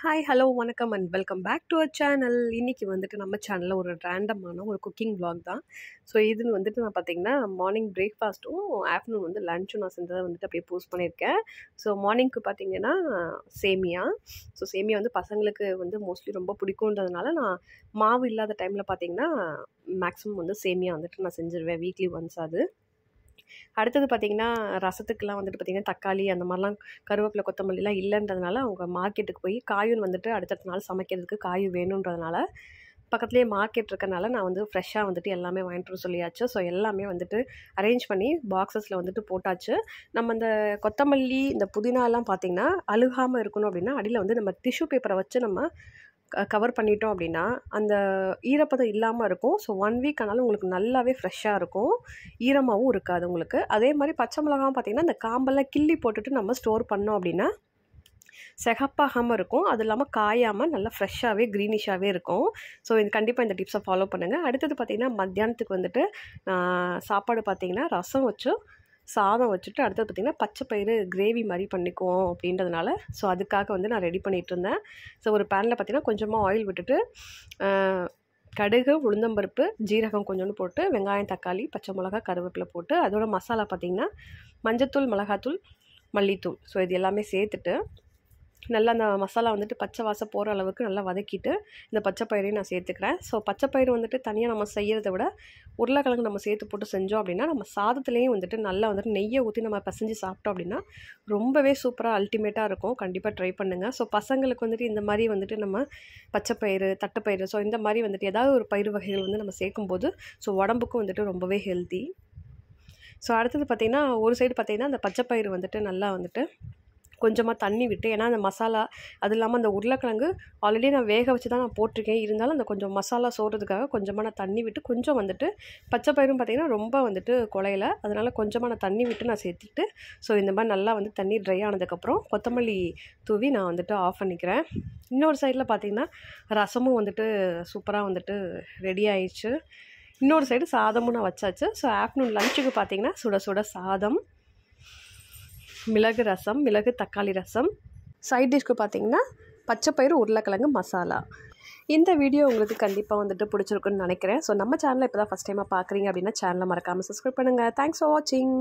Hi, hello, வணக்கம் and welcome back to our channel. இன்றைக்கி வந்துட்டு நம்ம சேனலில் ஒரு ரேண்டமான ஒரு குக்கிங் vlog தான். ஸோ இதுன்னு வந்துட்டு நான் பார்த்தீங்கன்னா மார்னிங் பிரேக்ஃபாஸ்ட்டும் ஆஃப்டர்நூன் வந்து லன்ச்சும் நான் செஞ்சதை வந்துட்டு அப்படியே போஸ்ட் பண்ணியிருக்கேன். ஸோ மார்னிங்க்கு பார்த்தீங்கன்னா சேமியா. ஸோ சேமியா வந்து பசங்களுக்கு வந்து மோஸ்ட்லி ரொம்ப பிடிக்குன்றதுனால நான் மாவு இல்லாத டைமில் பார்த்தீங்கன்னா மேக்ஸிமம் வந்து சேமியா வந்துட்டு நான் செஞ்சுருவேன் வீக்லி ஒன்ஸ் அது. அடுத்தது பார்த்திங்கன்னா ரசத்துக்கெலாம் வந்துட்டு பார்த்திங்கன்னா தக்காளி அந்த மாதிரிலாம் கருவேப்பிலை கொத்தமல்லிலாம் இல்லைன்றதுனால அவங்க மார்க்கெட்டுக்கு போய் காயும் வந்துட்டு அடுத்தடுத்த நாள் சமைக்கிறதுக்கு காய் வேணுன்றதுனால பக்கத்துலேயே மார்க்கெட் இருக்கனால நான் வந்து ஃப்ரெஷ்ஷாக வந்துட்டு எல்லாமே வாங்கிட்டு வர சொல்லியாச்சு. ஸோ எல்லாமே வந்துட்டு அரேஞ்ச் பண்ணி பாக்ஸஸில் வந்துட்டு போட்டாச்சு. நம்ம இந்த கொத்தமல்லி இந்த புதினாலாம் பார்த்திங்கன்னா அழுகாமல் இருக்கணும் அப்படின்னா அடியில் வந்து நம்ம டிஷ்யூ பேப்பரை வச்சு நம்ம கவர் பண்ணிட்டோம் அப்படின்னா அந்த ஈரப்பதம் இல்லாமல் இருக்கும். ஸோ 1 வீக் ஆனாலும் உங்களுக்கு நல்லாவே ஃப்ரெஷ்ஷாக இருக்கும், ஈரமாகவும் இருக்காது உங்களுக்கு. அதே மாதிரி பச்சை மிளகாவும் பார்த்திங்கன்னா இந்த காம்பெல்லாம் கிள்ளி போட்டுட்டு நம்ம ஸ்டோர் பண்ணோம் அப்படின்னா சிகப்பாகாமல் இருக்கும், அது இல்லாமல் காயாமல் நல்லா ஃப்ரெஷ்ஷாகவே க்ரீனிஷாகவே இருக்கும். ஸோ இது கண்டிப்பாக இந்த டிப்ஸை ஃபாலோ பண்ணுங்கள். அடுத்தது பார்த்திங்கன்னா மத்தியானத்துக்கு வந்துட்டு சாப்பாடு பார்த்திங்கன்னா ரசம் வச்சு சாதம் வச்சுட்டு அடுத்தது பார்த்திங்கன்னா பச்சை பயிறு கிரேவி மாதிரி பண்ணிக்குவோம் அப்படின்றதுனால ஸோ அதுக்காக வந்து நான் ரெடி பண்ணிகிட்டு இருந்தேன். ஸோ ஒரு பேனில் பார்த்திங்கன்னா கொஞ்சமாக ஆயில் விட்டுட்டு கடுகு, உளுந்தம்பருப்பு, ஜீரகம் கொஞ்சோண்டு போட்டு வெங்காயம், தக்காளி, பச்சை மிளகா, கருவேப்பிலை போட்டு அதோட மசாலா பார்த்திங்கன்னா மஞ்சத்தூள், மிளகாத்தூள், மல்லித்தூள் ஸோ இது எல்லாமே சேர்த்துட்டு நல்லா அந்த மசாலா வந்துட்டு பச்சை வாசம் போகிற அளவுக்கு நல்லா வதக்கிட்டு இந்த பச்சை பயிரையும் நான் சேர்த்துக்கிறேன். ஸோ பச்சை பயிறு வந்துட்டு தனியாக நம்ம செய்கிறத விட உருளைக்கிழங்கு நம்ம சேர்த்து போட்டு செஞ்சோம் அப்படின்னா நம்ம சாதத்துலேயும் வந்துட்டு நல்லா வந்துட்டு நெய்யை ஊற்றி நம்ம பசைஞ்சு சாப்பிட்டோம் அப்படின்னா ரொம்பவே சூப்பராக அல்டிமேட்டாக இருக்கும். கண்டிப்பாக ட்ரை பண்ணுங்கள். ஸோ பசங்களுக்கு வந்துட்டு இந்த மாதிரி வந்துட்டு நம்ம பச்சை பயிறு, தட்டைப்பயிறு ஸோ இந்த மாதிரி வந்துட்டு ஏதாவது ஒரு பயிறு வகைகள் வந்து நம்ம சேர்க்கும்போது ஸோ உடம்புக்கும் வந்துட்டு ரொம்பவே ஹெல்த்தி. ஸோ அடுத்தது பார்த்திங்கன்னா ஒரு சைடு பார்த்திங்கன்னா அந்த பச்சை பயிறு வந்துட்டு நல்லா வந்துட்டு கொஞ்சமாக தண்ணி விட்டு, ஏன்னா அந்த மசாலா அது இல்லாமல் அந்த உருளைக்கிழங்கு ஆல்ரெடி நான் வேக வச்சு தான் நான் போட்டிருக்கேன், இருந்தாலும் அந்த கொஞ்சம் மசாலா சோறதுக்காக கொஞ்சமாக நான் தண்ணி விட்டு கொஞ்சம் வந்துட்டு பச்சை பயிரும் பார்த்திங்கன்னா ரொம்ப வந்துட்டு குழையில, அதனால் கொஞ்சமாக நான் தண்ணி விட்டு நான் சேர்த்துக்கிட்டு ஸோ இந்த மாதிரி நல்லா வந்து தண்ணி ட்ரை ஆனதுக்கப்புறம் கொத்தமல்லி தூவி நான் வந்துட்டு ஆஃப் பண்ணிக்கிறேன். இன்னொரு சைடில் பார்த்திங்கன்னா ரசமும் வந்துட்டு சூப்பராக வந்துட்டு ரெடி ஆயிடுச்சு. இன்னொரு சைடு சாதமும் நான் வச்சாச்சு. ஸோ ஆஃப்டர்நூன் லஞ்சுக்கு பார்த்திங்கன்னா சுட சுட சாதம், மிளகு ரசம், மிளகு தக்காளி ரசம், சைட் டிஷ்க்கு பார்த்திங்கன்னா பச்சைப்பயிறு உருளைக்கிழங்கு மசாலா. இந்த வீடியோ உங்களுக்கு கண்டிப்பாக வந்துட்டு பிடிச்சிருக்குன்னு நினைக்கிறேன். ஸோ நம்ம சேனலை இப்போ தான் ஃபஸ்ட் டைமாக பார்க்குறீங்க அப்படின்னா சேனலை மறக்காமல் சப்ஸ்கிரைப் பண்ணுங்கள். தேங்க்ஸ் ஃபார் வாட்சிங்.